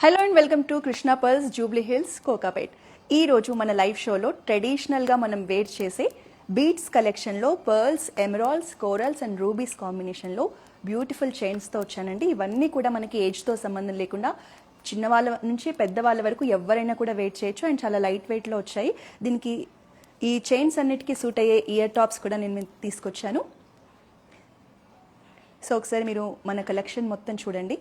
Hello and welcome to Krishna pearls Jubilee hills Kokapet. ఈ రోజు మన లైవ్ షోలో ట్రెడిషనల్గా మనం వేర్ చేసే బీడ్స్ కలెక్షన్లో pearls, emeralds, corals and rubies కాంబినేషన్లో బ్యూటిఫుల్ చైన్స్తో వచ్చానండి. ఇవన్నీ కూడా మనకి ఏజ్తో సంబంధం లేకుండా చిన్నవాళ్ళ నుంచి పెద్దవాళ్ళ వరకు ఎవరైనా కూడా వేర్ చేయొచ్చు అండ్ చాలా లైట్ వెయిట్లో వచ్చాయి. దీనికి ఈ చైన్స్ అన్నిటికీ సూట్ అయ్యే ఇయర్ టాప్స్ కూడా నేను తీసుకొచ్చాను. సో ఒకసారి మీరు మన కలెక్షన్ మొత్తం చూడండి.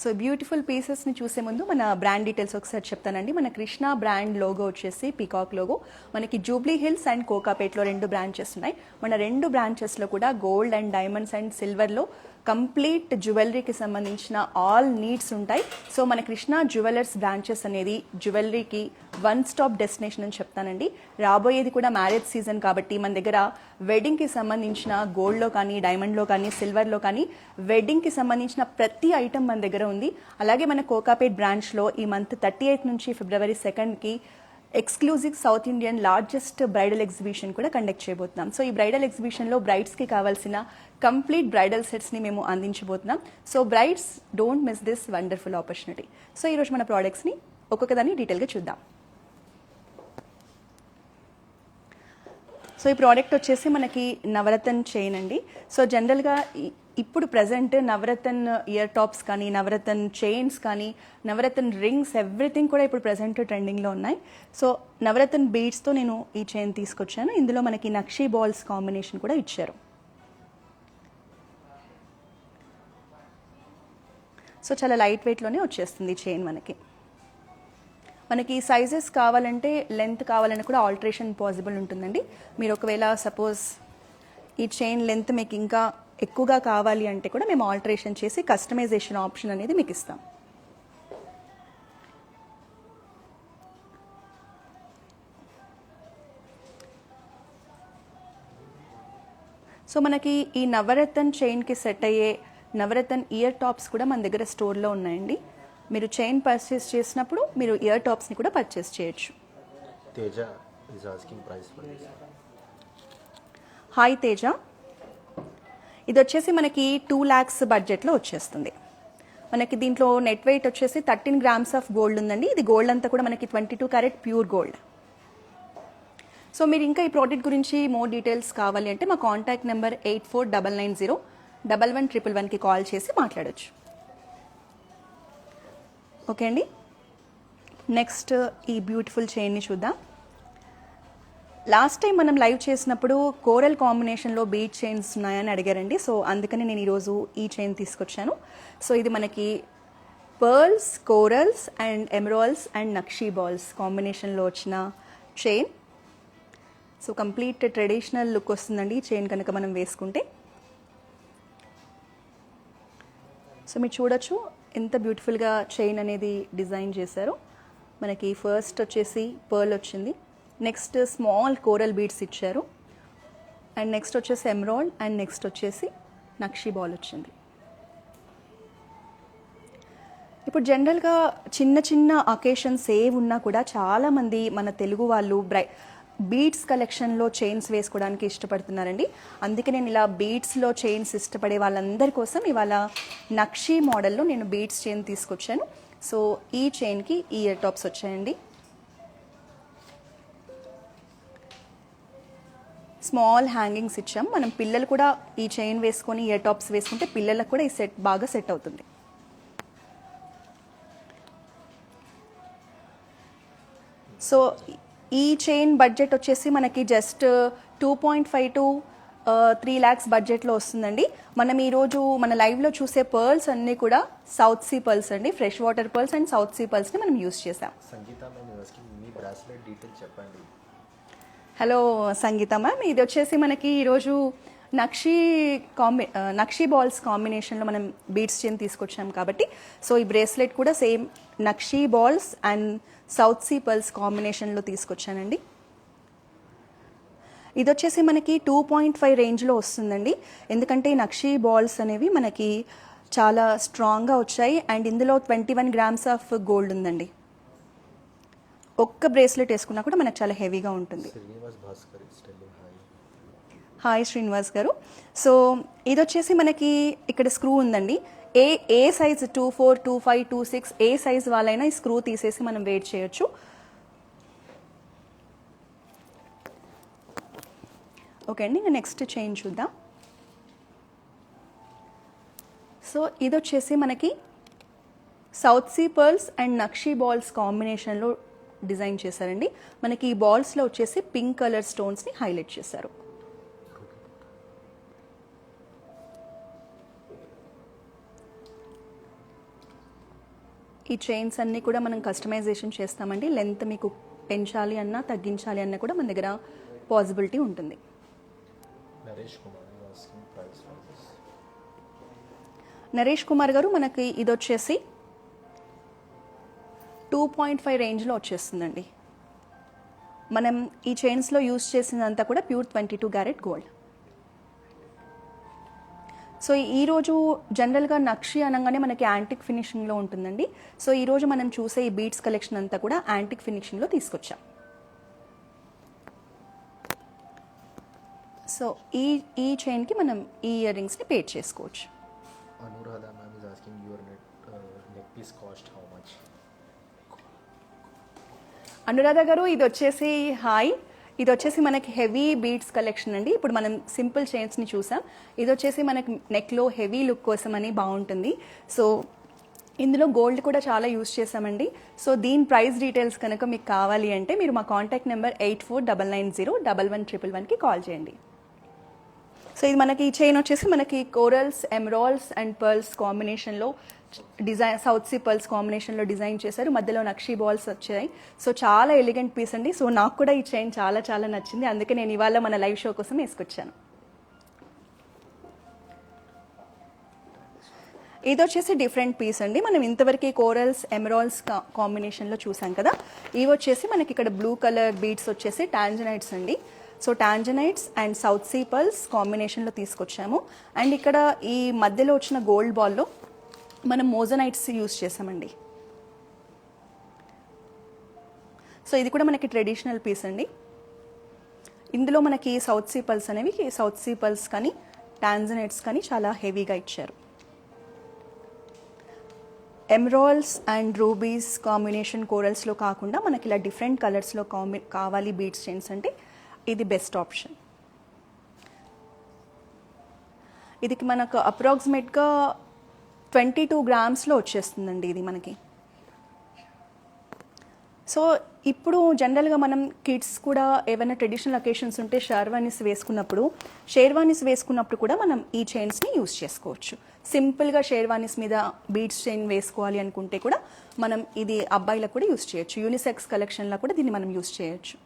సో బ్యూటిఫుల్ పీసెస్ని చూసే ముందు మన బ్రాండ్ డీటెయిల్స్ ఒకసారి చెప్తానండి. మన కృష్ణ బ్రాండ్ లోగో వచ్చేసి పీకాక్ లోగో. మనకి జూబ్లీ హిల్స్ అండ్ కోకాపేట్లో 2 బ్రాంచెస్ ఉన్నాయి. మన 2 బ్రాంచెస్లో కూడా గోల్డ్ అండ్ డైమండ్స్ అండ్ సిల్వర్లో కంప్లీట్ జ్యువెలరీకి సంబంధించిన ఆల్ నీడ్స్ ఉంటాయి. సో మన కృష్ణ జ్యువెలర్స్ బ్రాంచెస్ అనేది జ్యువెలరీకి వన్ స్టాప్ డెస్టినేషన్ అని చెప్తానండి. రాబోయేది కూడా మ్యారేజ్ సీజన్ కాబట్టి మన దగ్గర వెడ్డింగ్కి సంబంధించిన గోల్డ్లో కానీ, డైమండ్లో కానీ, సిల్వర్లో కానీ వెడ్డింగ్కి సంబంధించిన ప్రతి ఐటమ్ మన దగ్గర ఉంది. అలాగే మన కోకాపేట్ బ్రాంచ్లో ఈ మంత్ 38 నుంచి ఫిబ్రవరి 2కి exclusive South Indian largest bridal exhibition కూడా కండక్ట్ చేయబోతున్నాం. సో ఈ బ్రైడల్ ఎగ్జిబిషన్లో బ్రైడ్స్కి కావాల్సిన కంప్లీట్ బ్రైడల్ సెట్స్ని మేము అందించబోతున్నాం. So brides don't miss this wonderful opportunity. So ఈరోజు మన ప్రోడక్ట్స్ని ఒక్కొక్కదాన్ని డీటెయిల్గా చూద్దాం. సో ఈ ప్రోడక్ట్ వచ్చేసి మనకి నవరత్న చైన్ అండి. సో జనరల్గా ఇప్పుడు ప్రజెంట్ నవరత్న ఇయర్ టాప్స్ కానీ, నవరత్న చైన్స్ కానీ, నవరత్న రింగ్స్ ఎవ్రీథింగ్ కూడా ఇప్పుడు ప్రజెంట్ ట్రెండింగ్లో ఉన్నాయి. సో నవరత్న బీడ్స్తో నేను ఈ చైన్ తీసుకొచ్చాను. ఇందులో మనకి నక్షీ బాల్స్ కాంబినేషన్ కూడా ఇచ్చారు. సో చాలా లైట్ వెయిట్లోనే వచ్చేస్తుంది చైన్. మనకి సైజెస్ కావాలంటే, లెంత్ కావాలన్నా కూడా ఆల్టరేషన్ పాసిబుల్ ఉంటుందండి. మీరు ఒకవేళ సపోజ్ ఈ చైన్ లెంత్ మీకు ఇంకా ఎక్కువగా కావాలి అంటే కూడా మేము ఆల్టరేషన్ చేసి కస్టమైజేషన్ ఆప్షన్ అనేది మీకు ఇస్తాం. సో మనకి ఈ నవరత్న చైన్కి సెట్ అయ్యే నవరత్న ఇయర్ టాప్స్ కూడా మన దగ్గర స్టోర్లో ఉన్నాయండి. మీరు చైన్ పర్చేస్ చేసినప్పుడు మీరు ఇయర్ టాప్స్ని కూడా పర్చేస్ చేయొచ్చు. Teja is asking price for this. Hi Teja, ఇది వచ్చేసి మనకి 2 lakhs బడ్జెట్లో వచ్చేస్తుంది. మనకి దీంట్లో నెట్ వెయిట్ వచ్చేసి 13 grams ఆఫ్ గోల్డ్ ఉందండి. ఇది గోల్డ్ అంతా కూడా మనకి 22 క్యారెట్ ప్యూర్ గోల్డ్. సో మీరు ఇంకా ఈ ప్రోడక్ట్ గురించి మోర్ డీటెయిల్స్ కావాలి అంటే మా కాంటాక్ట్ నెంబర్ 8499011111కి కాల్ చేసి మాట్లాడొచ్చు. ఓకే అండి, నెక్స్ట్ ఈ బ్యూటిఫుల్ చైన్ని చూద్దాం. లాస్ట్ టైం మనం లైవ్ చేసినప్పుడు కోరల్ కాంబినేషన్లో బీడ్ చైన్స్ ఉన్నాయని అడిగారండి. సో అందుకని నేను ఈరోజు ఈ చైన్ తీసుకొచ్చాను. సో ఇది మనకి pearls, corals and emeralds and nakshi balls కాంబినేషన్లో వచ్చిన chain. So complete traditional look వస్తుందండి ఈ చైన్ కనుక మనం వేసుకుంటే. సో మీరు చూడొచ్చు ఎంత బ్యూటిఫుల్గా చైన్ అనేది డిజైన్ చేశారు. మనకి ఫస్ట్ వచ్చేసి పర్ల్ వచ్చింది, నెక్స్ట్ స్మాల్ కోరల్ బీడ్స్ ఇచ్చారు, అండ్ నెక్స్ట్ వచ్చేసి ఎమరాల్డ్, అండ్ నెక్స్ట్ వచ్చేసి నక్షీ బాల్ వచ్చింది. ఇప్పుడు జనరల్గా చిన్న చిన్న అకేషన్స్ ఏవి ఉన్నా కూడా చాలామంది మన తెలుగు వాళ్ళు బీడ్స్ కలెక్షన్లో చైన్స్ వేసుకోవడానికి ఇష్టపడుతున్నారండి. అందుకే నేను ఇలా బీడ్స్లో చైన్స్ ఇష్టపడే వాళ్ళందరి కోసం ఇవాళ నక్షీ మోడల్లో నేను బీడ్స్ చైన్ తీసుకొచ్చాను. సో ఈ చైన్కి ఈ ఇయర్ టాప్స్ వచ్చాయండి. స్మాల్ హ్యాంగింగ్స్ ఇచ్చాం. మనం పిల్లలు కూడా ఈ చైన్ వేసుకొని ఇయర్ టాప్స్ వేసుకుంటే పిల్లలకు కూడా ఈ సెట్ బాగా సెట్ అవుతుంది. సో ఈ చైన్ బడ్జెట్ వచ్చేసి మనకి జస్ట్ 2.5 to 3 lakhs బడ్జెట్లో వస్తుందండి. మనం ఈరోజు మన లైవ్లో చూసే పర్ల్స్ అన్నీ కూడా సౌత్ సీ పర్ల్స్ అండి. Fresh water pearls and south Sea పర్ల్స్ని మనం యూస్ చేసాం. సంగీత మ్యామ్ మీ బ్రాస్లెట్ డీటెయిల్స్ చెప్పండి. హలో సంగీత మ్యామ్, ఇది వచ్చేసి మనకి ఈరోజు నక్షీ బాల్స్ కాంబినేషన్లో మనం బీడ్స్ చైన్ తీసుకొచ్చాం కాబట్టి సో ఈ బ్రేస్లెట్ కూడా same nakshi balls and south sea pearls కాంబినేషన్లో తీసుకొచ్చానండి. ఇది వచ్చేసి మనకి 2.5 రేంజ్లో వస్తుందండి. ఎందుకంటే ఈ నక్షీ బాల్స్ అనేవి మనకి చాలా స్ట్రాంగ్గా వచ్చాయి అండ్ ఇందులో 21 grams ఆఫ్ గోల్డ్ ఉందండి. ఒక్క బ్రేస్లెట్ వేసుకున్నా కూడా మనకు చాలా హెవీగా ఉంటుంది. Srinivas Bhaskar is telling hi. Hi Srinivas గారు. సో ఇది వచ్చేసి మనకి ఇక్కడ స్క్రూ ఉందండి. ఏ సైజ్ 24, 25, 26 ఏ సైజ్ వాళ్ళైనా ఈ స్క్రూ తీసేసి మనం వెయిట్ చేయొచ్చు. ఓకే అండి, ఇంకా నెక్స్ట్ చైన్ చూద్దాం. సో ఇది వచ్చేసి మనకి south see pearls and nakshi balls కాంబినేషన్లో డిజైన్ చేశారండి. మనకి ఈ బాల్స్లో వచ్చేసి పింక్ కలర్ స్టోన్స్ని హైలైట్ చేశారు. ఈ చైన్స్ అన్నీ కూడా మనం కస్టమైజేషన్ చేస్తామండి. లెంత్ మీకు పెంచాలి అన్నా తగ్గించాలి అన్నా కూడా మన దగ్గర పాసిబిలిటీ ఉంటుంది. Naresh Kumar is asking price for this. Naresh Kumar గారు, మనకి ఇది వచ్చేసి 2.5 రేంజ్లో వచ్చేస్తుందండి. మనం ఈ చైన్స్లో యూజ్ చేసినంతా కూడా ప్యూర్ 22 క్యారెట్ గోల్డ్. సో ఈరోజు జనరల్గా నక్షి అనగానే మనకి యాంటిక్ ఫినిషింగ్లో ఉంటుందండి. సో ఈరోజు మనం చూసే ఈ బీడ్స్ కలెక్షన్ అంతా కూడా యాంటిక్ ఫినిషింగ్లో తీసుకొచ్చాం. సో ఈ చైన్కి మనం ఈ ఇయర్ రింగ్స్ని పేర్ చేసుకోవచ్చు. Anuradha ma'am is asking your neck piece cost how much? Anuradha గారు, ఇది వచ్చేసి హాయ్, ఇది వచ్చేసి మనకి హెవీ బీడ్స్ కలెక్షన్ అండి. ఇప్పుడు మనం సింపుల్ చైన్స్ని చూసాం. ఇది వచ్చేసి మనకి నెక్లో హెవీ లుక్ కోసం అని బాగుంటుంది. సో ఇందులో గోల్డ్ కూడా చాలా యూస్ చేసామండి. సో దీని ప్రైస్ డీటెయిల్స్ కనుక మీకు కావాలి అంటే మీరు మా కాంటాక్ట్ నెంబర్ 8499011111కి కాల్ చేయండి. సో ఇది మనకి ఈ చైన్ వచ్చేసి మనకి కోరల్స్, ఎమరాల్డ్స్ అండ్ పర్ల్స్ కాంబినేషన్లో డిజైన్, సౌత్ సీ పర్ల్స్ కాంబినేషన్లో డిజైన్ చేశారు. మధ్యలో నక్షీ బాల్స్ వచ్చాయి. సో చాలా ఎలిగెంట్ పీస్ అండి. సో నాకు కూడా ఈ చైన్ చాలా చాలా నచ్చింది. అందుకే నేను ఇవాళ మన లైవ్ షో కోసం వేసుకొచ్చాను. ఇది వచ్చేసి డిఫరెంట్ పీస్ అండి. మనం ఇంతవరకు కోరల్స్, ఎమరాల్డ్స్ కాంబినేషన్లో చూసాం కదా. ఇవి వచ్చేసి మనకి ఇక్కడ బ్లూ కలర్ బీడ్స్ వచ్చేసి టాంజనైట్స్ అండి. So tanzanites and south sea pearls కాంబినేషన్లో తీసుకొచ్చాము. అండ్ ఇక్కడ ఈ మధ్యలో వచ్చిన గోల్డ్ బాల్లో మనం మోజనైట్స్ యూస్ చేసామండి. సో ఇది కూడా మనకి ట్రెడిషనల్ పీస్ అండి. ఇందులో మనకి సౌత్ సీ పర్ల్స్ అనేవి, సౌత్ సీ పర్ల్స్ కానీ టాంజనైట్స్ కానీ చాలా హెవీగా ఇచ్చారు. ఎమరాల్డ్స్ అండ్ రూబీస్ కాంబినేషన్ కోరల్స్లో కాకుండా మనకి ఇలా డిఫరెంట్ కలర్స్లో కావాలి బీడ్స్ చైన్స్ అంటే ఇది బెస్ట్ ఆప్షన్. ఇది మనకు అప్రాక్సిమేట్గా 22 గ్రామ్స్లో వచ్చేస్తుందండి ఇది మనకి. సో ఇప్పుడు జనరల్గా మనం కిడ్స్ కూడా ఏమైనా ట్రెడిషనల్ అకేషన్స్ ఉంటే షేర్వానీస్ వేసుకున్నప్పుడు కూడా మనం ఈ చైన్స్ని యూస్ చేసుకోవచ్చు. సింపుల్గా షేర్వానీస్ మీద బీడ్స్ చైన్ వేసుకోవాలి అనుకుంటే కూడా మనం ఇది అబ్బాయిలకు కూడా యూస్ చేయొచ్చు. యూనిసెక్స్ కలెక్షన్లో కూడా దీన్ని మనం యూస్ చేయొచ్చు.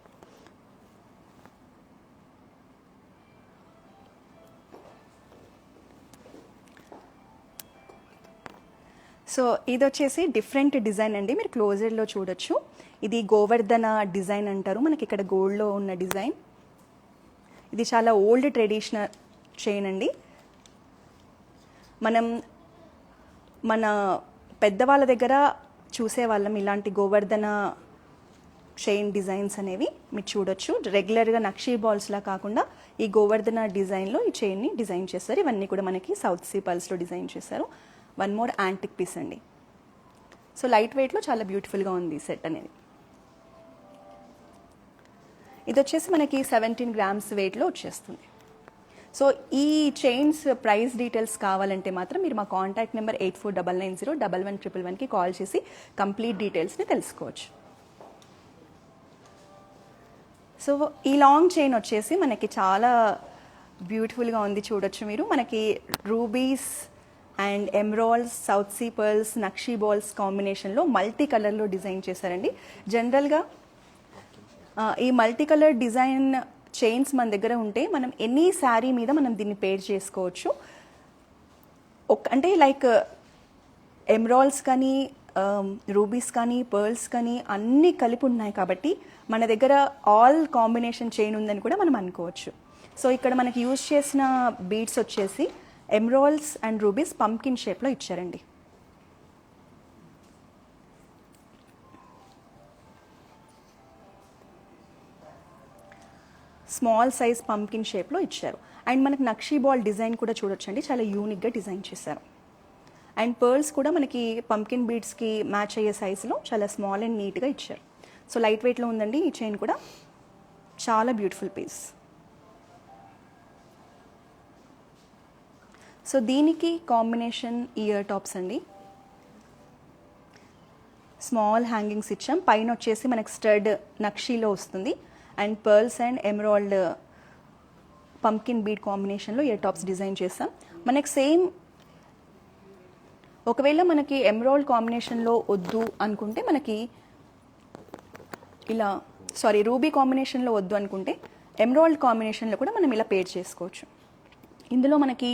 సో ఇది వచ్చేసి డిఫరెంట్ డిజైన్ అండి. మీరు క్లోజర్లో చూడొచ్చు. ఇది గోవర్ధన డిజైన్ అంటారు. మనకి ఇక్కడ గోల్డ్లో ఉన్న డిజైన్. ఇది చాలా ఓల్డ్ ట్రెడిషనల్ చైన్ అండి. మన పెద్దవాళ్ళ దగ్గర చూసేవాళ్ళం ఇలాంటి గోవర్ధన చైన్ డిజైన్స్ అనేవి మీరు చూడొచ్చు. రెగ్యులర్గా నక్షీ బాల్స్లా కాకుండా ఈ గోవర్ధన డిజైన్లో ఈ చైన్ని డిజైన్ చేస్తారు. ఇవన్నీ కూడా మనకి సౌత్ సీ పర్ల్స్లో డిజైన్ చేశారు. వన్ మోర్ యాంటిక్ పీస్ అండి. సో లైట్ వెయిట్లో చాలా బ్యూటిఫుల్గా ఉంది ఈ సెట్ అనేది. ఇది వచ్చేసి మనకి 17 గ్రామ్స్ వెయిట్లో వచ్చేస్తుంది. సో ఈ చైన్స్ ప్రైస్ డీటెయిల్స్ కావాలంటే మాత్రం మీరు మా కాంటాక్ట్ నెంబర్ 8499011111కి కాల్ చేసి కంప్లీట్ డీటెయిల్స్ని తెలుసుకోవచ్చు. సో ఈ లాంగ్ చైన్ వచ్చేసి మనకి చాలా బ్యూటిఫుల్గా ఉంది, చూడొచ్చు మీరు. మనకి rubies and emeralds, south see pearls, nakshi balls కాంబినేషన్లో మల్టీ కలర్లో డిజైన్ చేశారండి. జనరల్గా ఈ మల్టీ కలర్ డిజైన్ చైన్స్ మన దగ్గర ఉంటే మనం ఎనీ శారీ మీద మనం దీన్ని పేర్ చేసుకోవచ్చు. అంటే లైక్ ఎమరాల్డ్స్ కానీ రూబీస్ కానీ పర్ల్స్ కానీ అన్నీ కలిపి ఉన్నాయి కాబట్టి మన దగ్గర ఆల్ కాంబినేషన్ చైన్ ఉందని కూడా మనం అనుకోవచ్చు. సో ఇక్కడ మనకి యూజ్ చేసిన బీడ్స్ వచ్చేసి ఎమరాల్డ్స్ అండ్ రూబీస్ పంకిన్ షేప్లో ఇచ్చారండి. స్మాల్ సైజ్ పంకిన్ షేప్లో ఇచ్చారు. అండ్ మనకి నక్షీ బాల్ డిజైన్ కూడా చూడొచ్చండి, చాలా యూనిక్గా డిజైన్ చేశారు. అండ్ పర్ల్స్ కూడా మనకి పంకిన్ బీడ్స్కి మ్యాచ్ అయ్యే సైజులో చాలా స్మాల్ అండ్ నీట్గా ఇచ్చారు. సో లైట్ వెయిట్లో ఉందండి ఈ చైన్ కూడా, చాలా బ్యూటిఫుల్ పీస్. సో దీనికి కాంబినేషన్ ఇయర్ టాప్స్ అండి. స్మాల్ హ్యాంగింగ్స్ ఇచ్చాం, పైన వచ్చేసి మనకి స్టడ్ నక్షీలో వస్తుంది. And pearls and emerald pumpkin bead కాంబినేషన్లో ఇయర్ టాప్స్ డిజైన్ చేసాం. మనకి సేమ్ ఒకవేళ మనకి ఎమరాల్డ్ కాంబినేషన్లో వద్దు అనుకుంటే మనకి ఇలా రూబీ కాంబినేషన్లో వద్దు అనుకుంటే ఎమరాల్డ్ కాంబినేషన్లో కూడా మనం ఇలా పేర్ చేసుకోవచ్చు. ఇందులో మనకి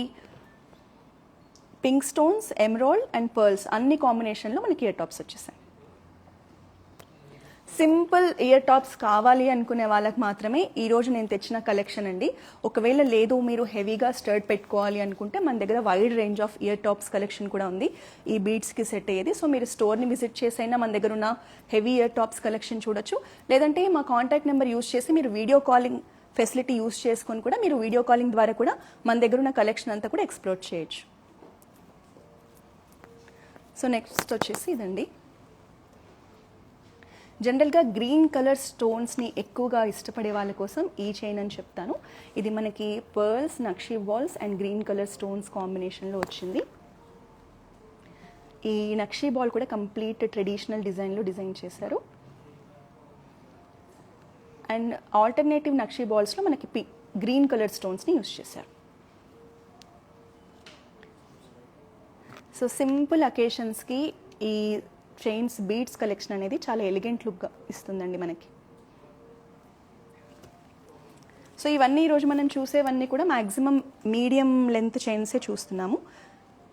pink stones, emerald and pearls అన్ని కాంబినేషన్లో మనకి ఇయర్ టాప్స్ వచ్చేసాయి. సింపుల్ ఇయర్ టాప్స్ కావాలి అనుకునే వాళ్ళకి మాత్రమే ఈరోజు నేను తెచ్చిన కలెక్షన్ అండి. ఒకవేళ లేదు మీరు హెవీగా స్టర్ట్ పెట్టుకోవాలి అనుకుంటే మన దగ్గర wide range of ear tops collection కూడా ఉంది ఈ బీడ్స్కి సెట్ అయ్యేది. సో మీరు స్టోర్ని విజిట్ చేసైనా మన దగ్గర ఉన్న హెవీ ఇయర్ టాప్స్ కలెక్షన్ చూడొచ్చు. లేదంటే మా కాంటాక్ట్ నెంబర్ యూస్ చేసి మీరు వీడియో కాలింగ్ ఫెసిలిటీ యూస్ చేసుకొని కూడా మీరు వీడియో కాలింగ్ ద్వారా కూడా మన దగ్గర ఉన్న కలెక్షన్ అంతా కూడా ఎక్స్ప్లోర్ చేయొచ్చు. సో నెక్స్ట్ వచ్చేసి ఇదండి. జనరల్గా గ్రీన్ కలర్ స్టోన్స్ని ఎక్కువగా ఇష్టపడే వాళ్ళ కోసం ఈ చైన్ అని చెప్తాను. ఇది మనకి pearls, nakshi balls and green colour stones కాంబినేషన్లో వచ్చింది. ఈ నక్షీ బాల్ కూడా కంప్లీట్ ట్రెడిషనల్ డిజైన్లో డిజైన్ చేశారు. అండ్ ఆల్టర్నేటివ్ నక్షీ బాల్స్లో మనకి గ్రీన్ కలర్ స్టోన్స్ని యూస్ చేశారు. సో సింపుల్ అకేషన్స్కి ఈ చైన్స్ బీడ్స్ కలెక్షన్ అనేది చాలా ఎలిగెంట్ లుక్గా ఇస్తుందండి మనకి. సో ఇవన్నీ ఈరోజు మనం చూసేవన్నీ కూడా మ్యాక్సిమం మీడియం లెంత్ చైన్సే చూస్తున్నాము.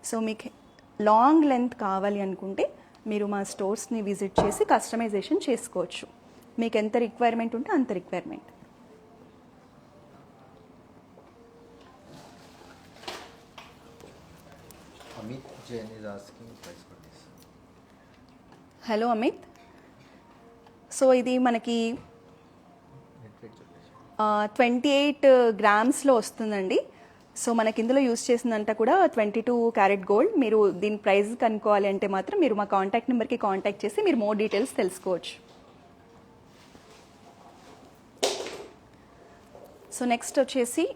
సో మీకు లాంగ్ లెంత్ కావాలి అనుకుంటే మీరు మా స్టోర్స్ని విజిట్ చేసి కస్టమైజేషన్ చేసుకోవచ్చు. మీకు ఎంత రిక్వైర్మెంట్ ఉంటే అంత requirement. Amit Jain is asking price for this. Hello Amit. So ఇది మనకి 28 గ్రామ్స్లో వస్తుందండి. సో మనకి ఇందులో యూస్ చేసిందంతా కూడా 22 క్యారెట్ గోల్డ్. మీరు దీని ప్రైస్ కనుక్కోవాలి అంటే మాత్రం మీరు మా కాంటాక్ట్ నెంబర్కి కాంటాక్ట్ చేసి మీరు మోర్ డీటెయిల్స్ తెలుసుకోవచ్చు. సో నెక్స్ట్ వచ్చేసి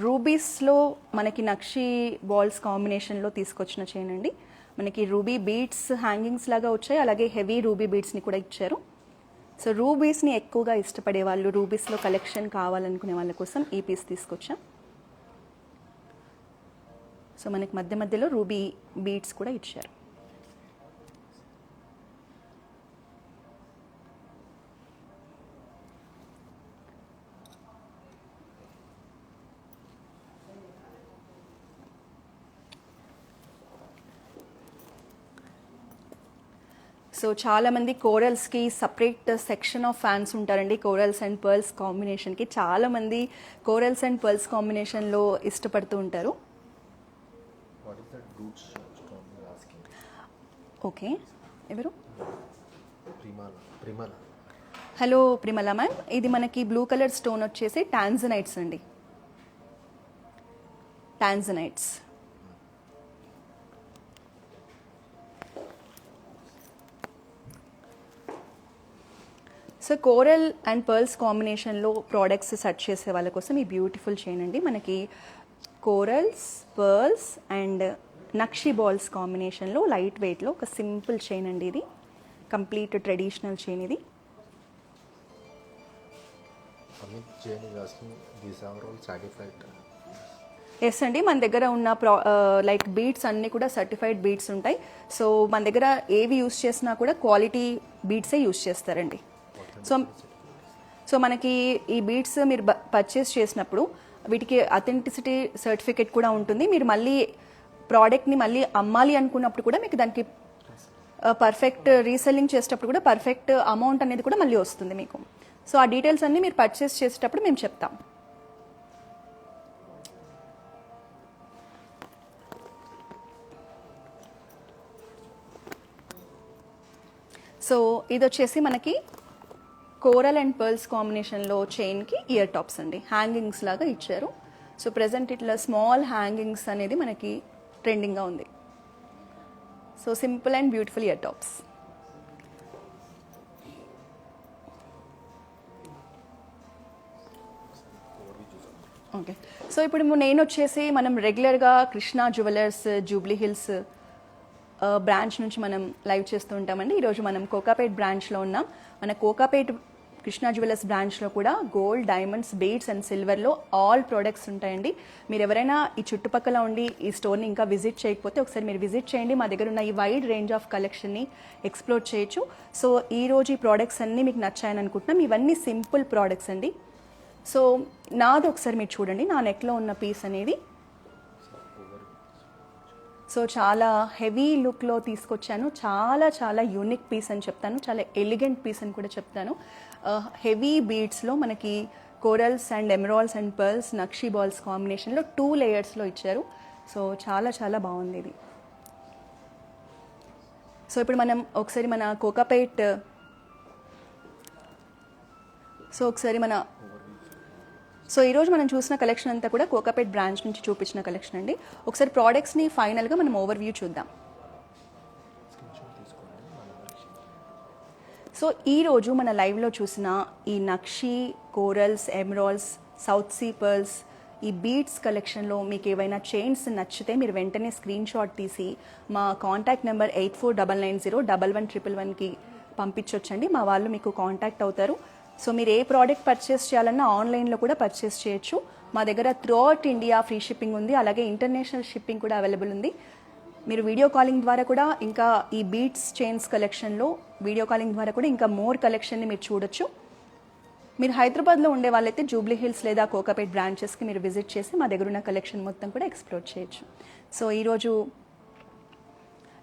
రూబీస్లో మనకి నక్షీ బాల్స్ కాంబినేషన్లో తీసుకొచ్చిన చైన్ అండి. మనకి రూబీ బీడ్స్ హ్యాంగింగ్స్ లాగా వచ్చాయి, అలాగే హెవీ రూబీ బీడ్స్ని కూడా ఇచ్చారు. సో రూబీస్ని ఎక్కువగా ఇష్టపడే వాళ్ళు, రూబీస్లో కలెక్షన్ కావాలనుకునే వాళ్ళ కోసం ఈ పీస్ తీసుకొచ్చాం. సో మనకి మధ్య మధ్యలో రూబీ బీడ్స్ కూడా ఇచ్చారు. సో చాలామంది కోరల్స్కి సపరేట్ సెక్షన్ ఆఫ్ ఫ్యాన్స్ ఉంటారండి. కోరల్స్ అండ్ పర్ల్స్ కాంబినేషన్కి చాలామంది కోరల్స్ అండ్ పర్ల్స్ కాంబినేషన్లో ఇష్టపడుతూ ఉంటారు. What is the root stone you are asking? Okay, ఎవరు? Primala. Hello Primala ma'am. ఇది మనకి బ్లూ కలర్ స్టోన్ వచ్చేసి టాంజనైట్స్ అండి. Tanzanites. So coral and pearls కాంబినేషన్లో ప్రోడక్ట్స్ సెర్చ్ చేసే వాళ్ళ కోసం ఈ బ్యూటిఫుల్ చైన్ అండి. మనకి corals, pearls and nakshi balls కాంబినేషన్లో లైట్ వెయిట్లో ఒక సింపుల్ చైన్ అండి. ఇది కంప్లీట్ ట్రెడిషనల్ చైన్. ఇది Amit Jain is asking these are all certified. Yes అండి, మన దగ్గర ఉన్న లైక్ బీడ్స్ అన్నీ కూడా సర్టిఫైడ్ బీడ్స్ ఉంటాయి. సో మన దగ్గర ఏవి యూస్ చేసినా కూడా క్వాలిటీ బీడ్సే యూస్ చేస్తారండి. సో మనకి ఈ బీడ్స్ మీరు పర్చేస్ చేసినప్పుడు వీటికి అథెంటిసిటీ సర్టిఫికేట్ కూడా ఉంటుంది. మీరు మళ్ళీ ప్రోడక్ట్ని మళ్ళీ అమ్మాలి అనుకున్నప్పుడు కూడా మీకు దానికి పర్ఫెక్ట్ రీసెల్లింగ్ చేసేటప్పుడు కూడా పర్ఫెక్ట్ అమౌంట్ అనేది కూడా మళ్ళీ వస్తుంది మీకు. సో ఆ డీటెయిల్స్ అన్నీ మీరు పర్చేస్ చేసేటప్పుడు మేము చెప్తాం. సో ఇది వచ్చేసి మనకి కోరల్ అండ్ పర్ల్స్ కాంబినేషన్లో చైన్కి ఇయర్ టాప్స్ అండి, హ్యాంగింగ్స్ లాగా ఇచ్చారు. సో ప్రజెంట్ ఇట్లా స్మాల్ హ్యాంగింగ్స్ అనేది మనకి ట్రెండింగ్గా ఉంది. So simple and beautiful ear tops. Okay, so ఇప్పుడు నేను వచ్చేసి మనం రెగ్యులర్గా Krishna jewellers Jubilee hills branch నుంచి మనం లైవ్ చేస్తూ ఉంటామండి. ఈరోజు మనం కోకాపేట్ బ్రాంచ్లో ఉన్నాం. మన కోకాపేట్ కృష్ణా జ్యువెలర్స్ బ్రాంచ్లో కూడా గోల్డ్, డైమండ్స్, బీడ్స్ అండ్ సిల్వర్లో ఆల్ ప్రోడక్ట్స్ ఉంటాయండి. మీరు ఎవరైనా ఈ చుట్టుపక్కల ఉండి ఈ స్టోర్ని ఇంకా విజిట్ చేయకపోతే ఒకసారి మీరు విజిట్ చేయండి. మా దగ్గర ఉన్న ఈ వైడ్ రేంజ్ ఆఫ్ కలెక్షన్ని ఎక్స్ప్లోర్ చేయొచ్చు. సో ఈరోజు ఈ ప్రోడక్ట్స్ అన్నీ మీకు నచ్చాయని అనుకుంటున్నాం. ఇవన్నీ సింపుల్ ప్రోడక్ట్స్ అండి. సో నాది ఒకసారి మీరు చూడండి, నా నెక్లో ఉన్న పీస్ అనేది సో చాలా హెవీ లుక్లో తీసుకొచ్చాను. చాలా చాలా యూనిక్ పీస్ అని చెప్తాను, చాలా ఎలిగెంట్ పీస్ అని కూడా చెప్తాను. హెవీ బీడ్స్లో మనకి corals and emeralds and pearls nakshi balls కాంబినేషన్లో 2 లేయర్స్లో ఇచ్చారు. సో చాలా చాలా బాగుంది ఇది. సో ఇప్పుడు మనం ఒకసారి మన కోకాపేట్ సో ఈరోజు మనం చూసిన కలెక్షన్ అంతా కూడా కోకాపేట్ బ్రాంచ్ నుంచి చూపించిన కలెక్షన్ అండి. ఒకసారి ప్రోడక్ట్స్ని ఫైనల్గా మనం ఓవర్వ్యూ చూద్దాం. సో ఈరోజు మన లైవ్లో చూసిన ఈ nakshi, corals, emeralds, south see pearls, ఈ బీడ్స్ కలెక్షన్లో మీకు ఏవైనా చైన్స్ నచ్చితే మీరు వెంటనే స్క్రీన్ షాట్ తీసి మా కాంటాక్ట్ నెంబర్ 8499011111కి పంపించవచ్చండి. మా వాళ్ళు మీకు కాంటాక్ట్ అవుతారు. సో మీరు ఏ ప్రోడక్ట్ పర్చేస్ చేయాలన్నా ఆన్లైన్లో కూడా పర్చేస్ చేయొచ్చు. మా దగ్గర త్రూఅవుట్ ఇండియా ఫ్రీ షిప్పింగ్ ఉంది, అలాగే ఇంటర్నేషనల్ షిప్పింగ్ కూడా అవైలబుల్ ఉంది. మీరు వీడియో కాలింగ్ ద్వారా కూడా ఇంకా ఈ బీడ్స్ చైన్స్ కలెక్షన్లో వీడియో కాలింగ్ ద్వారా కూడా ఇంకా మోర్ కలెక్షన్ని మీరు చూడొచ్చు. మీరు హైదరాబాద్లో ఉండే వాళ్ళైతే జూబ్లీ హిల్స్ లేదా కోకాపేట్ బ్రాంచెస్కి మీరు విజిట్ చేసి మా దగ్గర ఉన్న కలెక్షన్ మొత్తం కూడా ఎక్స్ప్లోర్ చేయొచ్చు. సో ఈరోజు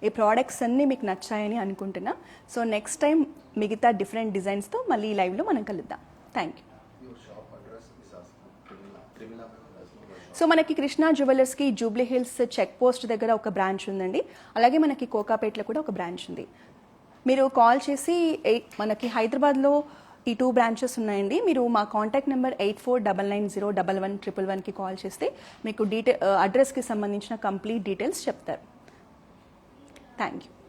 ఈ ప్రోడక్ట్స్ అన్నీ మీకు నచ్చాయని అనుకుంటున్నా. సో నెక్స్ట్ టైం మిగతా డిఫరెంట్ డిజైన్స్తో మళ్ళీ ఈ లైవ్లో మనం కలుద్దాం. Thank you. సో మనకి కృష్ణా జ్యువెలర్స్కి జూబ్లీ హిల్స్ చెక్ పోస్ట్ దగ్గర ఒక బ్రాంచ్ ఉందండి, అలాగే మనకి కోకాపేట్లో కూడా ఒక బ్రాంచ్ ఉంది. మీరు కాల్ చేసి మనకి హైదరాబాద్లో ఈ 2 బ్రాంచెస్ ఉన్నాయండి. మీరు మా కాంటాక్ట్ నెంబర్ 8499011111కి కాల్ చేస్తే మీకు అడ్రస్కి సంబంధించిన కంప్లీట్ డీటెయిల్స్ చెప్తారు. Thank you.